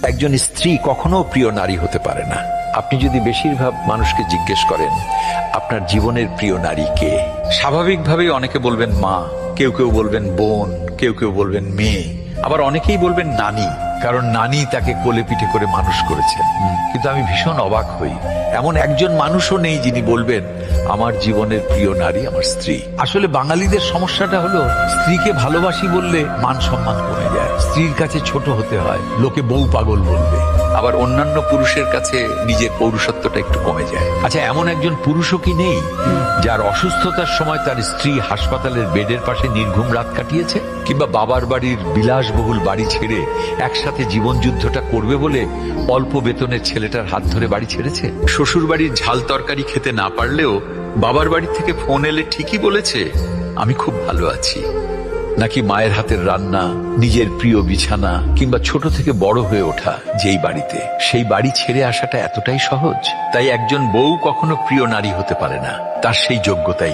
একজন স্ত্রী কখনো প্রিয় নারী হতে পারে না। আপনি যদি বেশিরভাগ মানুষকে জিজ্ঞেস করেন আপনার জীবনের প্রিয় নারী কে, স্বাভাবিকভাবেই অনেকে বলবেন মা, কেউ কেউ বলবেন বোন, কেউ কেউ বলবেন মেয়ে, আবার অনেকেই বলবেন নানি, কারণ নানি তাকে কোলে পিঠে করে মানুষ করেছেন। কিন্তু আমি ভীষণ অবাক হই, এমন একজন মানুষও নেই যিনি বলবেন আমার জীবনের প্রিয় নারী আমার স্ত্রী। আসলে বাঙালিদের সমস্যাটা হলো স্ত্রীকে ভালোবাসি বললে মান সম্মান কমে যায়, স্ত্রীর কাছে ছোট হতে হয়, লোকে বউ পাগল বলবে, আবার অন্যান্য পুরুষের কাছে নিজের পৌরুষত্বটা একটু কমে যায়। আচ্ছা, এমন একজন পুরুষও কি নেই যার অসুস্থতার সময় তার স্ত্রী হাসপাতালের বেডের পাশে নির্ঘুম রাত কাটিয়েছে, কিংবা বাবার বাড়ির বিলাসবহুল বাড়ি ছেড়ে একসাথে জীবন যুদ্ধটা করবে বলে অল্প বেতনের ছেলেটার হাত ধরে বাড়ি ছেড়েছে? শ্বশুর বাড়ির ঝাল তরকারি খেতে না পারলেও বাবার বাড়ি থেকে ফোন এলে ঠিকই বলেছে আমি খুব ভালো আছি। নাকি মায়ের হাতের রান্না, নিজের প্রিয় বিছানা, কিংবা ছোট থেকে বড় হয়ে ওঠা যেই বাড়িতে, সেই বাড়ি ছেড়ে আসাটা এতটাই সহজ? তাই একজন বউ কখনো প্রিয় নারী হতে পারে না, তার সেই যোগ্যতাই নেই।